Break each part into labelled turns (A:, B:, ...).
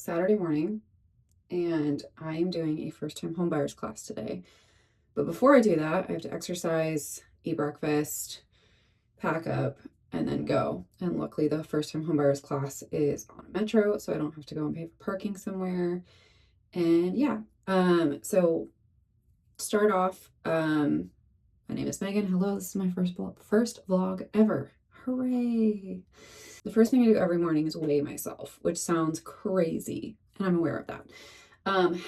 A: Saturday morning and I am doing a first-time homebuyers class today. But before I do that, I have to exercise, eat breakfast, pack up, and then go. And luckily, the first-time homebuyers class is on a metro, so I don't have to go and pay for parking somewhere. And yeah, so start off. My name is Megan. Hello, this is my first vlog ever. Hooray! The first thing I do every morning is weigh myself, which sounds crazy, and I'm aware of that.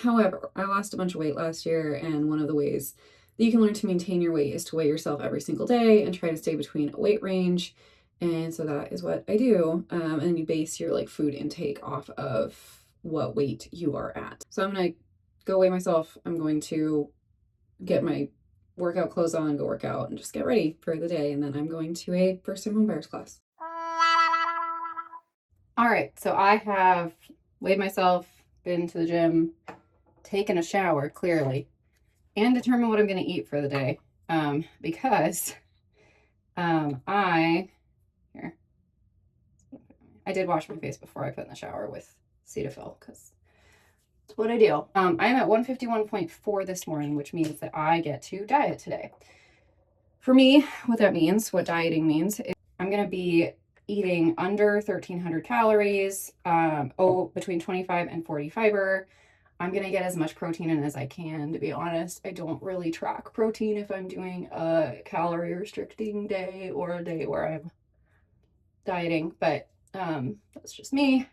A: However, I lost a bunch of weight last year, and one of the ways that you can learn to maintain your weight is to weigh yourself every single day and try to stay between a weight range. And so that is what I do. And you base your like food intake off of what weight you are at. So I'm gonna go weigh myself. I'm going to get my workout clothes on, go work out, and just get ready for the day. And then I'm going to a first-time homebuyers class. All right, so I have weighed myself, been to the gym, taken a shower, clearly, and determined what I'm going to eat for the day. Because I did wash my face before I put in the shower with Cetaphil, because that's what I do. I'm at 151.4 this morning, which means that I get to diet today. For me, what that means, what dieting means, is I'm going to be eating under 1,300 calories, between 25 and 40 fiber. I'm going to get as much protein in as I can, to be honest. I don't really track protein if I'm doing a calorie restricting day or a day where I'm dieting, but that's just me.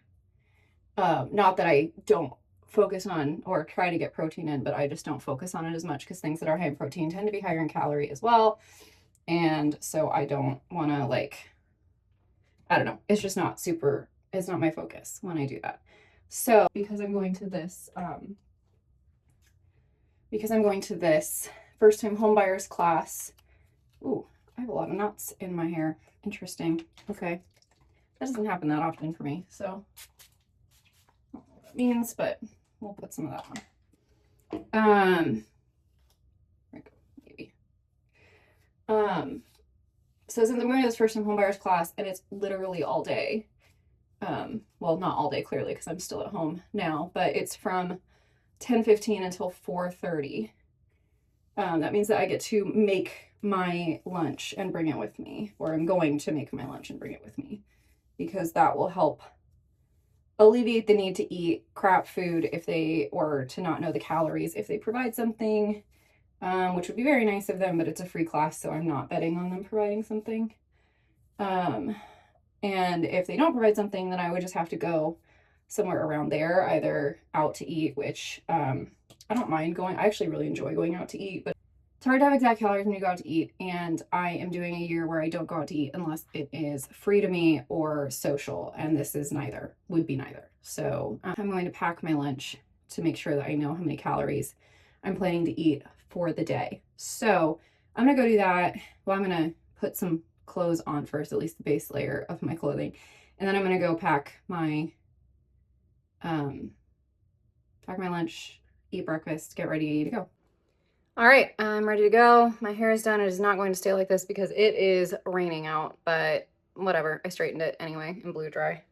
A: Not that I don't focus on or try to get protein in, but I just don't focus on it as much because things that are high in protein tend to be higher in calorie as well. And so I don't want to I don't know. It's just not super, it's not my focus when I do that. So because I'm going to this first time homebuyers class. Ooh, I have a lot of knots in my hair. Interesting. Okay. That doesn't happen that often for me. So I don't know what that means, but we'll put some of that on. Maybe. So since I'm going to this first time homebuyers class and it's literally all day, well, not all day clearly because I'm still at home now, but it's from 10:15 until 4:30. That means that I get to make my lunch and bring it with me, or I'm going to make my lunch and bring it with me, because that will help alleviate the need to eat crap food or to not know the calories if they provide something. Which would be very nice of them, but it's a free class, so I'm not betting on them providing something. And if they don't provide something, then I would just have to go somewhere around there, either out to eat, which I don't mind going. I actually really enjoy going out to eat, but it's hard to have exact calories when you go out to eat, and I am doing a year where I don't go out to eat unless it is free to me or social, and this is neither, would be neither. So I'm going to pack my lunch to make sure that I know how many calories I'm planning to eat for the day. So I'm gonna go do that. Well, I'm gonna put some clothes on first, at least the base layer of my clothing, and then I'm gonna go pack my lunch, eat breakfast, get ready to go. All right, I'm ready to go. My hair is done. It is not going to stay like this because it is raining out, but whatever. I straightened it anyway and blew dry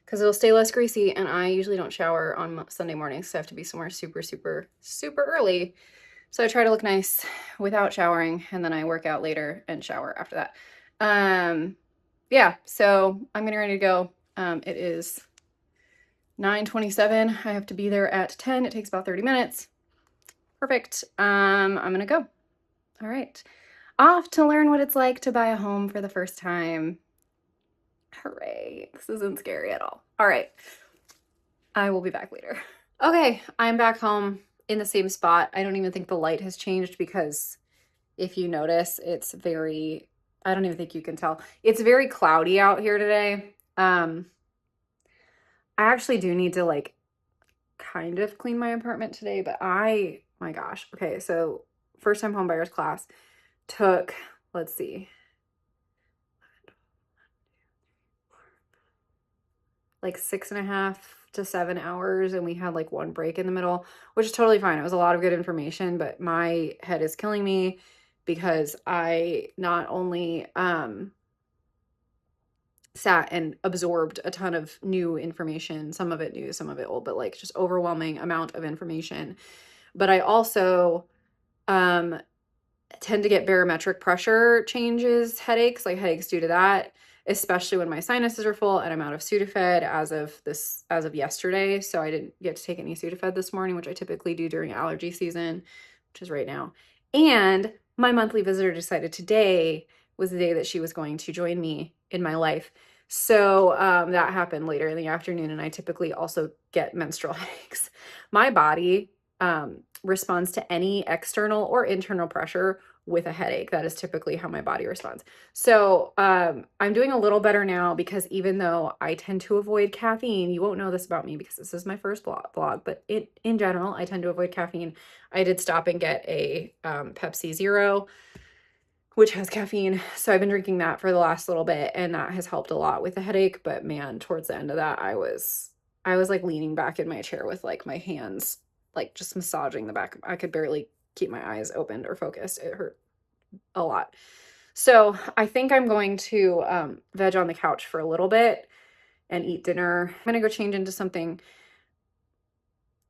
A: because it'll stay less greasy, and I usually don't shower on Sunday mornings, so I have to be somewhere super, super, super early. So I try to look nice without showering, and then I work out later and shower after that. Yeah, so I'm getting ready to go. It is 9:27. I have to be there at 10. It takes about 30 minutes. Perfect. I'm gonna go. All right. Off to learn what it's like to buy a home for the first time. Hooray. This isn't scary at all. All right. I will be back later. Okay, I'm back home in the same spot. I don't even think the light has changed because if you notice, it's very, I don't even think you can tell. It's very cloudy out here today. I actually do need to like kind of clean my apartment today, but my gosh. Okay, so first time homebuyers class took, let's see, like 6.5 to 7 hours, and we had like one break in the middle, which is totally fine. It was a lot of good information, but my head is killing me because I not only sat and absorbed a ton of new information, some of it new, some of it old, but like just overwhelming amount of information. But I also tend to get barometric pressure changes, headaches due to that, especially when my sinuses are full and I'm out of Sudafed as of yesterday. So I didn't get to take any Sudafed this morning, which I typically do during allergy season, which is right now. And my monthly visitor decided today was the day that she was going to join me in my life. So that happened later in the afternoon, and I typically also get menstrual headaches. My body responds to any external or internal pressure with a headache. That is typically how my body responds. So I'm doing a little better now, because even though I tend to avoid caffeine, you won't know this about me because this is my first vlog, but in general, I tend to avoid caffeine. I did stop and get a Pepsi Zero, which has caffeine. So I've been drinking that for the last little bit, and that has helped a lot with the headache. But man, towards the end of that, I was like leaning back in my chair with like my hands, like just massaging the back. I could barely keep my eyes opened or focused. It hurt a lot. So I think I'm going to veg on the couch for a little bit and eat dinner. I'm gonna go change into something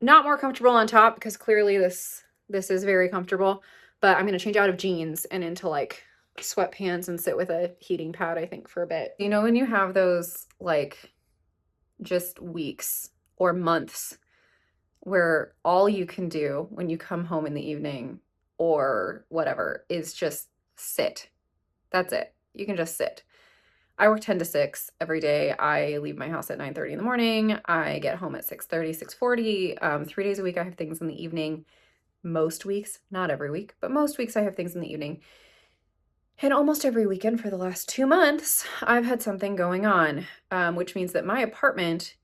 A: not more comfortable on top, because clearly this is very comfortable, but I'm gonna change out of jeans and into like sweatpants and sit with a heating pad, I think, for a bit. You know, when you have those like just weeks or months where all you can do when you come home in the evening or whatever is just sit. That's it. You can just sit. I work 10 to 6 every day. I leave my house at 9:30 in the morning. I get home at 6:30, 6:40. 3 days a week I have things in the evening. Most weeks, not every week, but most weeks I have things in the evening. And almost every weekend for the last 2 months, I've had something going on, which means that my apartment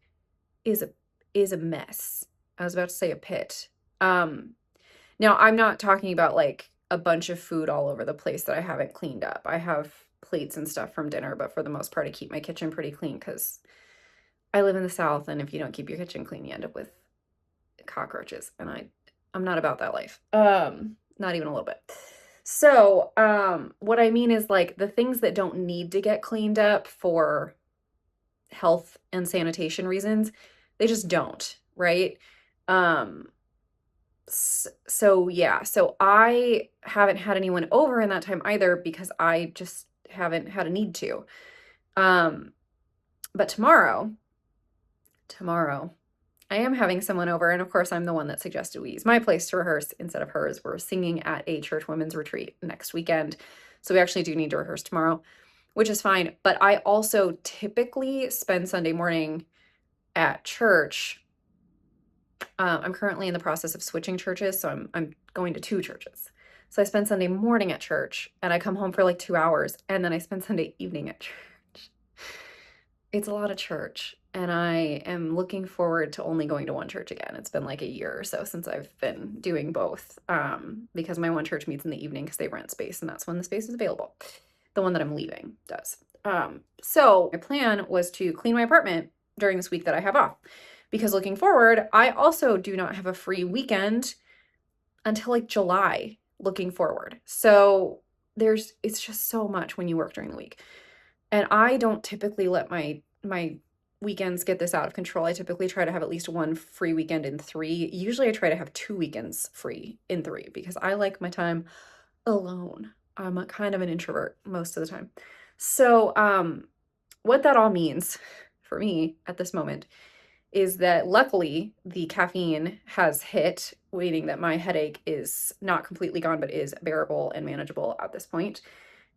A: is a mess. I was about to say a pit. Now I'm not talking about like a bunch of food all over the place that I haven't cleaned up. I have plates and stuff from dinner, but for the most part, I keep my kitchen pretty clean because I live in the South, and if you don't keep your kitchen clean, you end up with cockroaches, and I'm not about that life. Not even a little bit. So, what I mean is like the things that don't need to get cleaned up for health and sanitation reasons, they just don't, right? So yeah, so I haven't had anyone over in that time either, because I just haven't had a need to. But tomorrow, I am having someone over, and of course I'm the one that suggested we use my place to rehearse instead of hers. We're singing at a church women's retreat next weekend, so we actually do need to rehearse tomorrow, which is fine. But I also typically spend Sunday morning at church. I'm currently in the process of switching churches, so I'm going to 2 churches. So I spend Sunday morning at church, and I come home for like 2 hours, and then I spend Sunday evening at church. It's a lot of church, and I am looking forward to only going to one church again. It's been like a year or so since I've been doing both, because my one church meets in the evening because they rent space, and that's when the space is available. The one that I'm leaving does. So my plan was to clean my apartment during this week that I have off, because looking forward, I also do not have a free weekend until like July looking forward. So it's just so much when you work during the week. And I don't typically let my weekends get this out of control. I typically try to have at least one free weekend in 3. Usually I try to have 2 weekends free in 3, because I like my time alone. I'm a kind of an introvert most of the time. So what that all means for me at this moment is that luckily the caffeine has hit, meaning that my headache is not completely gone, but is bearable and manageable at this point.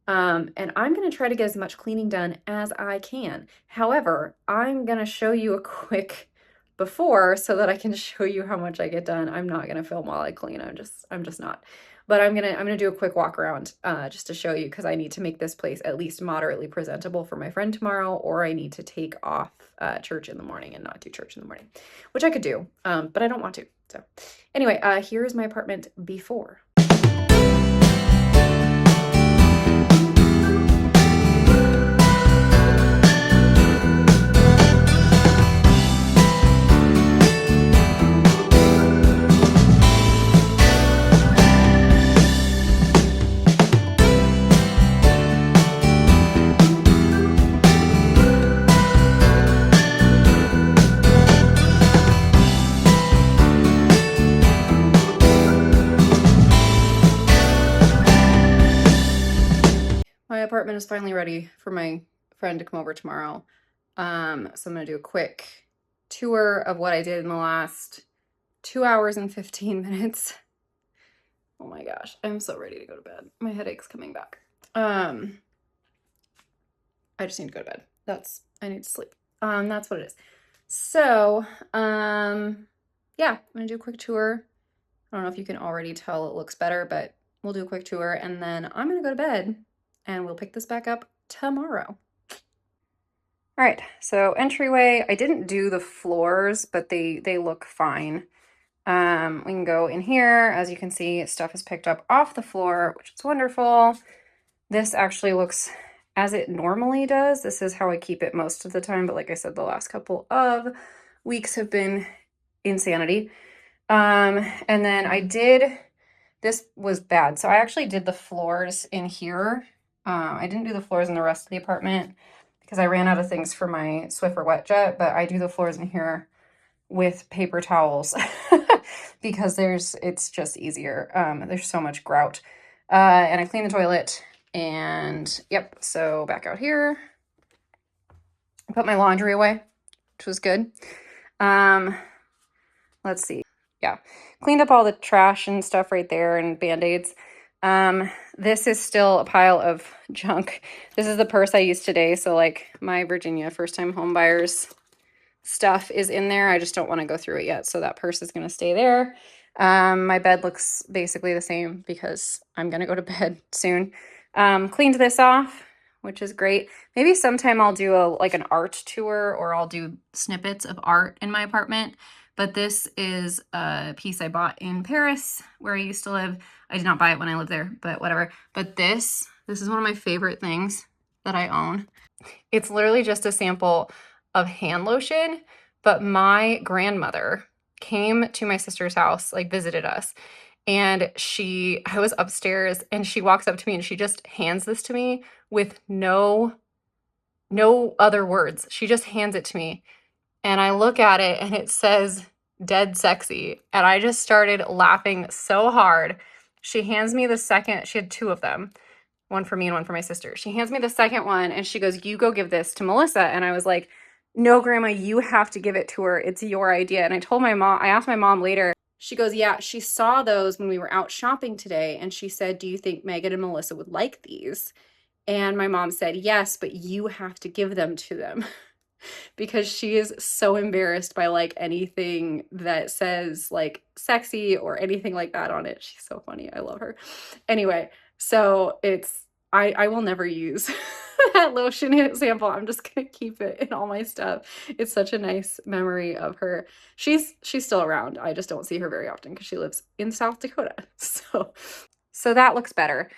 A: And I'm going to try to get as much cleaning done as I can. However, I'm going to show you a quick before so that I can show you how much I get done. I'm not going to film while I clean. I'm just not. But I'm going to do a quick walk around just to show you, because I need to make this place at least moderately presentable for my friend tomorrow, or I need to take off church in the morning and not do church in the morning, which I could do, but I don't want to. So anyway, here is my apartment before. apartment is finally ready for my friend to come over tomorrow. So I'm gonna do a quick tour of what I did in the last 2 hours and 15 minutes. Oh my gosh, I'm so ready to go to bed. My headache's coming back. I just need to go to bed. I need to sleep. That's what it is. So, yeah, I'm gonna do a quick tour. I don't know if you can already tell it looks better, but we'll do a quick tour and then I'm gonna go to bed and we'll pick this back up tomorrow. All right, so entryway, I didn't do the floors, but they look fine. We can go in here. As you can see, stuff is picked up off the floor, which is wonderful. This actually looks as it normally does. This is how I keep it most of the time, but like I said, the last couple of weeks have been insanity. And then this was bad. So I actually did the floors in here. I didn't do the floors in the rest of the apartment because I ran out of things for my Swiffer wet jet, but I do the floors in here with paper towels because it's just easier. There's so much grout. And I cleaned the toilet and yep, so back out here. I put my laundry away, which was good. Let's see. Yeah, cleaned up all the trash and stuff right there and Band-Aids. This is still a pile of junk. This is the purse I used today. So like my Virginia first time home buyers stuff is in there. I just don't want to go through it yet. So that purse is going to stay there. My bed looks basically the same because I'm going to go to bed soon. Cleaned this off, which is great. Maybe sometime I'll do like an art tour or I'll do snippets of art in my apartment. But this is a piece I bought in Paris where I used to live. I did not buy it when I lived there, but whatever. But this is one of my favorite things that I own. It's literally just a sample of hand lotion, but my grandmother came to my sister's house, like visited us, and I was upstairs and she walks up to me and she just hands this to me with no other words. She just hands it to me. And I look at it and it says dead sexy. And I just started laughing so hard. She hands me the second, she had 2 of them, one for me and one for my sister. She hands me the second one and she goes, "You go give this to Melissa." And I was like, "No, Grandma, you have to give it to her. It's your idea." And I told my mom, I asked my mom later, she goes, "Yeah, she saw those when we were out shopping today. And she said, 'Do you think Megan and Melissa would like these?' And my mom said, 'Yes, but you have to give them to them.'" Because she is so embarrassed by like anything that says like sexy or anything like that on it. She's so funny. I love her. Anyway, so I will never use that lotion sample. I'm just gonna keep it in all my stuff. It's such a nice memory of her. She's still around. I just don't see her very often because she lives in South Dakota. So that looks better.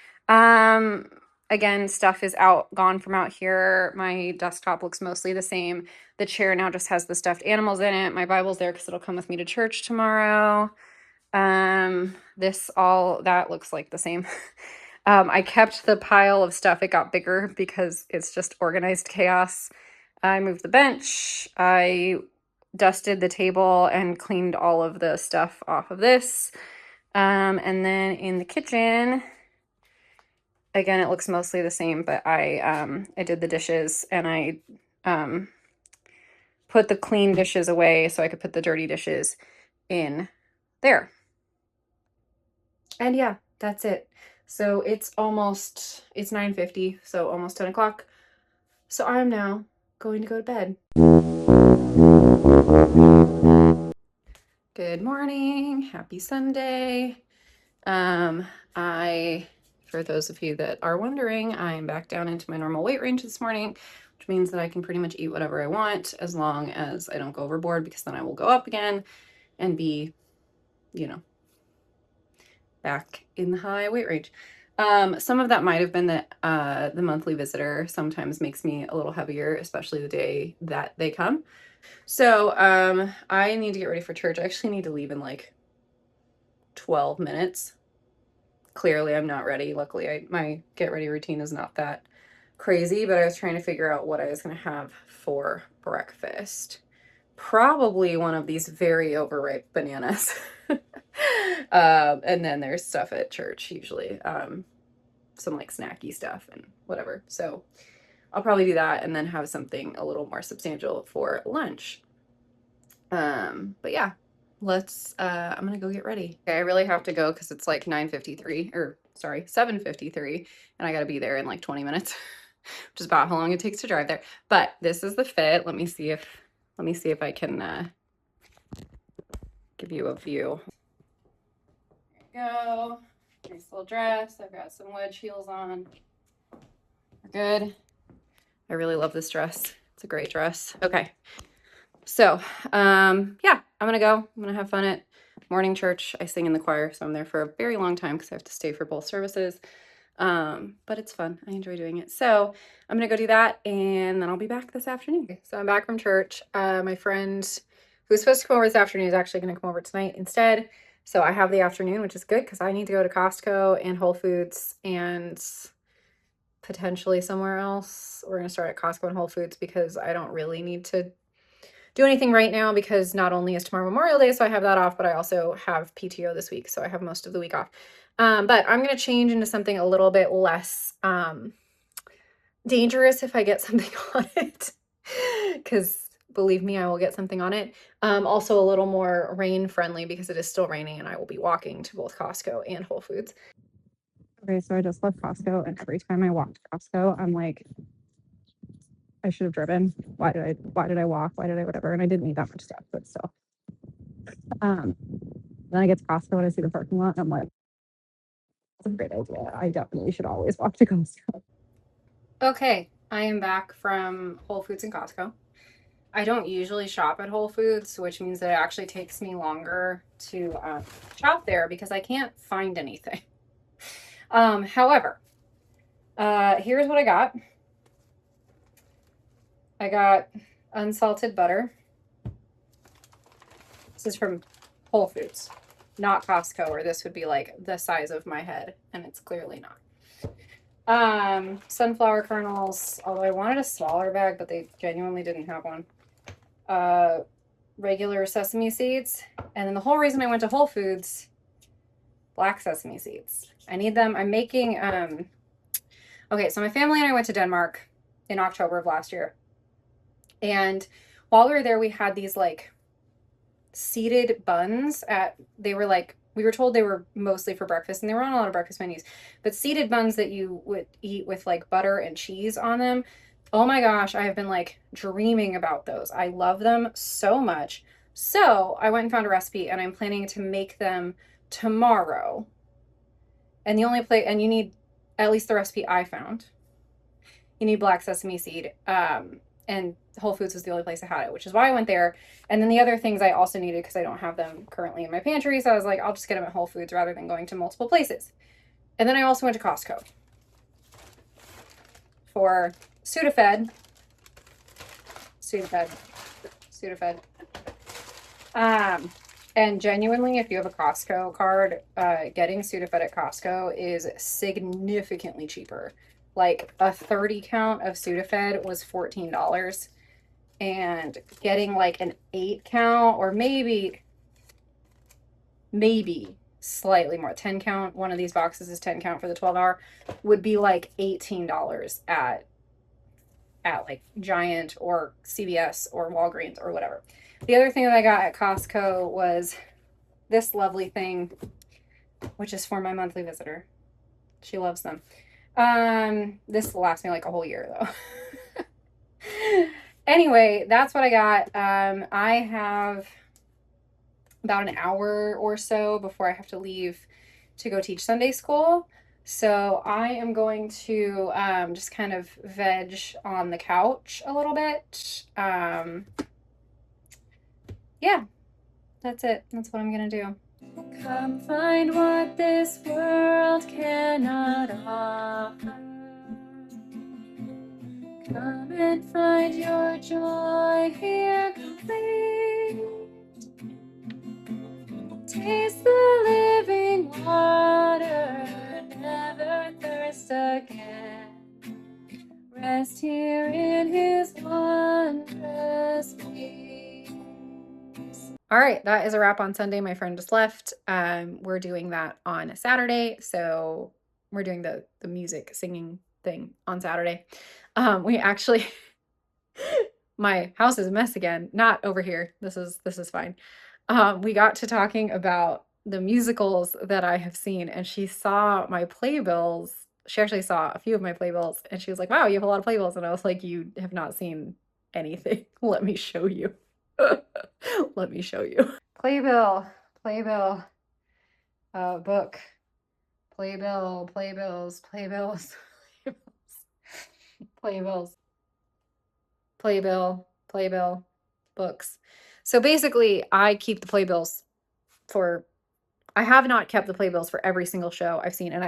A: Again, stuff is gone from out here. My desktop looks mostly the same. The chair now just has the stuffed animals in it. My Bible's there because it'll come with me to church tomorrow. That looks like the same. I kept the pile of stuff. It got bigger because it's just organized chaos. I moved the bench. I dusted the table and cleaned all of the stuff off of this. And then in the kitchen, again, it looks mostly the same, but I did the dishes and I put the clean dishes away so I could put the dirty dishes in there. And yeah, that's it. So it's 9:50, so almost 10 o'clock. So I'm now going to go to bed. Good morning. Happy Sunday. For those of you that are wondering, I'm back down into my normal weight range this morning, which means that I can pretty much eat whatever I want as long as I don't go overboard, because then I will go up again and be, back in the high weight range. Some of that might have been that the monthly visitor sometimes makes me a little heavier, especially the day that they come. So I need to get ready for church. I actually need to leave in like 12 minutes. Clearly I'm not ready. Luckily my get ready routine is not that crazy, but I was trying to figure out what I was going to have for breakfast. Probably one of these very overripe bananas. And then there's stuff at church usually. some like snacky stuff and whatever. So I'll probably do that and then have something a little more substantial for lunch. But yeah, I'm gonna go get ready. Okay, I really have to go because it's like 9:53, or sorry, 7:53, and I gotta be there in like 20 minutes, which is about how long it takes to drive there. But this is the fit. Let me see if I can give you a view. There you go. Nice little dress. I've got some wedge heels on. We're good. I really love this dress. It's a great dress. Okay. So, yeah, I'm gonna go. I'm gonna have fun at morning church. I sing in the choir, so I'm there for a very long time because I have to stay for both services. But it's fun. I enjoy doing it. So I'm gonna go do that, and then I'll be back this afternoon. Okay, so I'm back from church. My friend who was supposed to come over this afternoon is actually gonna come over tonight instead. So I have the afternoon, which is good because I need to go to Costco and Whole Foods and potentially somewhere else. We're gonna start at Costco and Whole Foods because I don't really need to do anything right now because not only is tomorrow Memorial Day, so I have that off, but I also have PTO this week, so I have most of the week off. But I'm going to change into something a little bit less dangerous if I get something on it, because believe me, I will get something on it. Also a little more rain friendly because it is still raining and I will be walking to both Costco and Whole Foods. Okay, so I just left Costco, and every time I walk to Costco, I'm like, I should have driven. Why did I walk? Why did I whatever? And I didn't need that much stuff, but still. Then I get to Costco and I see the parking lot, and I'm like, that's a great idea. I definitely should always walk to Costco. Okay, I am back from Whole Foods and Costco. I don't usually shop at Whole Foods, which means that it actually takes me longer to shop there because I can't find anything. However, here's what I got. I got unsalted butter. This is from Whole Foods, not Costco, or this would be like the size of my head, and it's clearly not. Sunflower kernels, although I wanted a smaller bag, but they genuinely didn't have one. Regular sesame seeds, and then the whole reason I went to Whole Foods, black sesame seeds. I need them. I'm making, okay, so my family and I went to Denmark in October of last year. And while we were there, we had these like seeded buns they were like, we were told they were mostly for breakfast, and they were on a lot of breakfast menus, but seeded buns that you would eat with like butter and cheese on them. Oh my gosh, I have been like dreaming about those. I love them so much. So I went and found a recipe, and I'm planning to make them tomorrow. And and you need, at least the recipe I found, you need black sesame seed. And Whole Foods was the only place I had it, which is why I went there. And then the other things I also needed because I don't have them currently in my pantry. So I was like, I'll just get them at Whole Foods rather than going to multiple places. And then I also went to Costco for Sudafed. And genuinely, if you have a Costco card, getting Sudafed at Costco is significantly cheaper. Like a 30 count of Sudafed was $14, and getting like an 8 count, or maybe slightly more, 10 count, one of these boxes is 10 count for the 12-hour, would be like $18 at like Giant or CVS or Walgreens or whatever. The other thing that I got at Costco was this lovely thing, which is for my monthly visitor. She loves them. This will last me like a whole year though. Anyway, that's what I got. I have about an hour or so before I have to leave to go teach Sunday school. So I am going to just kind of veg on the couch a little bit. Yeah, that's it. That's what I'm gonna do. Come find what this world cannot offer. Come and find your joy here complete. Taste the living water, never thirst again. Rest here in his wondrous peace. All right, that is a wrap on Sunday. My friend just left. We're doing that on Saturday, so we're doing the music singing thing on Saturday. We actually my house is a mess again. Not over here. This is fine. We got to talking about the musicals that I have seen, and she saw my playbills. She actually saw a few of my playbills, and she was like, "Wow, you have a lot of playbills." And I was like, "You have not seen anything. Let me show you." Let me show you. Playbill, book, playbills, playbills, playbill, books. So basically, I keep the playbills for, I have not kept the playbills for every single show I've seen. And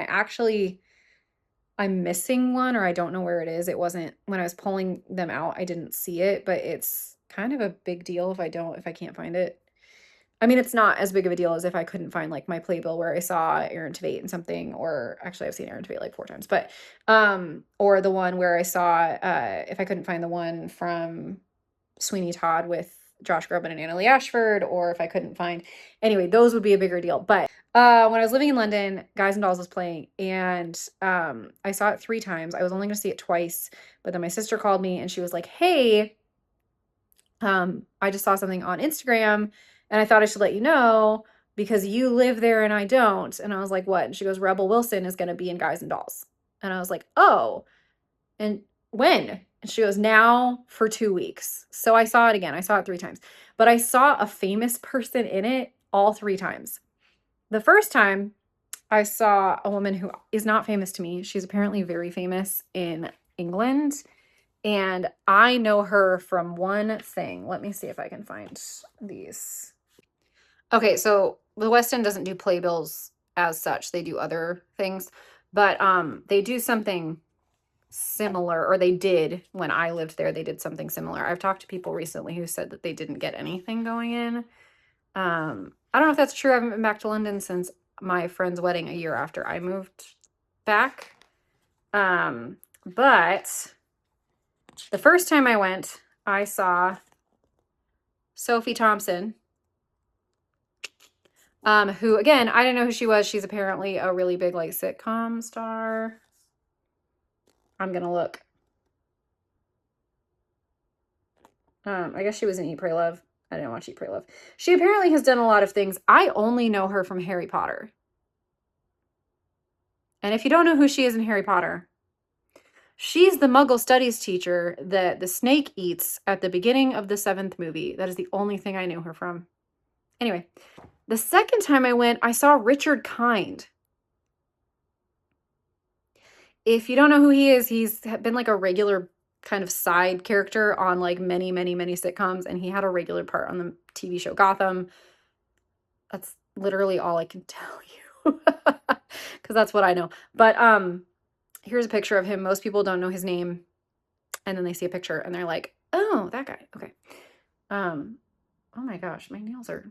A: I'm missing one, or I don't know where it is. It wasn't, when I was pulling them out, I didn't see it, but it's kind of a big deal if I can't find it. I mean, it's not as big of a deal as if I couldn't find like my playbill where I saw Aaron Tveit and something, or actually I've seen Aaron Tveit like 4 times, but or the one where I saw if I couldn't find the one from Sweeney Todd with Josh Groban and Anna Lee Ashford, or if I couldn't find, anyway, those would be a bigger deal. But when I was living in London, Guys and Dolls was playing, and I saw it 3 times. I was only going to see it twice, but then my sister called me and she was like, "Hey, I just saw something on Instagram and I thought I should let you know because you live there and I don't." And I was like, "What?" And she goes, "Rebel Wilson is going to be in Guys and Dolls." And I was like, "Oh, and when?" And she goes, "Now for 2 weeks." So I saw it again. I saw it 3 times, but I saw a famous person in it all 3 times. The first time I saw a woman who is not famous to me. She's apparently very famous in England. And I know her from one thing. Let me see if I can find these. Okay, so the West End doesn't do playbills as such. They do other things, but they do something similar, or they did when I lived there. They did something similar. I've talked to people recently who said that they didn't get anything going in. I don't know if that's true. I haven't been back to London since my friend's wedding a year after I moved back. But the first time I went, I saw Sophie Thompson, who, again, I didn't know who she was. She's apparently a really big, like, sitcom star. I'm gonna look. I guess she was in Eat, Pray, Love. I didn't watch Eat, Pray, Love. She apparently has done a lot of things. I only know her from Harry Potter. And if you don't know who she is in Harry Potter, she's the Muggle studies teacher that the snake eats at the beginning of the 7th movie. That is the only thing I knew her from. Anyway, the second time I went, I saw Richard Kind. If you don't know who he is, he's been like a regular kind of side character on like many, many, many sitcoms, and he had a regular part on the TV show Gotham. That's literally all I can tell you because that's what I know. But here's a picture of him. Most people don't know his name, and then they see a picture and they're like, "Oh, that guy." Okay. Oh my gosh, my nails are.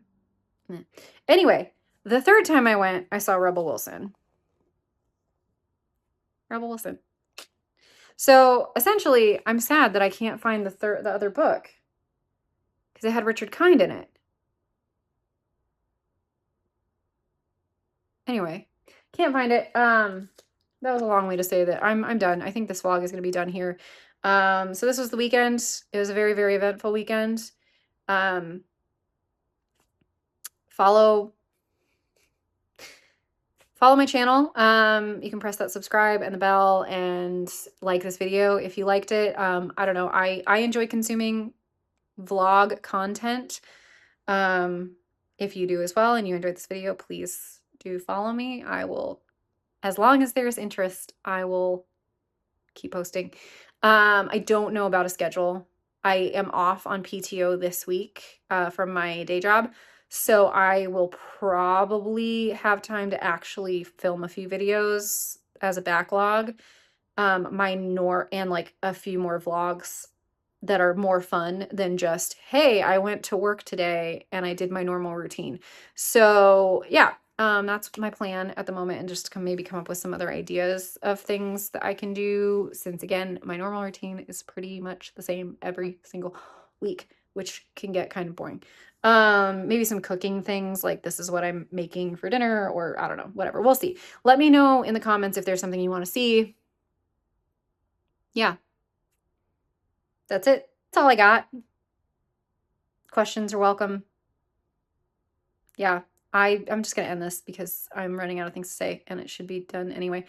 A: Anyway, the third time I went, I saw Rebel Wilson. Rebel Wilson. So essentially, I'm sad that I can't find the other book because it had Richard Kind in it. Anyway, can't find it. That was a long way to say that I'm done. I think this vlog is going to be done here. So this was the weekend. It was a very, very eventful weekend. Follow my channel. You can press that subscribe and the bell and like this video if you liked it. I don't know. I enjoy consuming vlog content. If you do as well and you enjoyed this video, please do follow me. I will, as long as there's interest, I will keep posting. I don't know about a schedule. I am off on PTO this week from my day job. So I will probably have time to actually film a few videos as a backlog. And like a few more vlogs that are more fun than just, hey, I went to work today and I did my normal routine. So yeah, that's my plan at the moment, and just maybe come up with some other ideas of things that I can do, since again, my normal routine is pretty much the same every single week. which can get kind of boring. Maybe some cooking things, like this is what I'm making for dinner, or I don't know, whatever. We'll see. Let me know in the comments if there's something you want to see. Yeah, that's it. That's all I got. Questions are welcome. Yeah, I'm just gonna end this because I'm running out of things to say and it should be done anyway.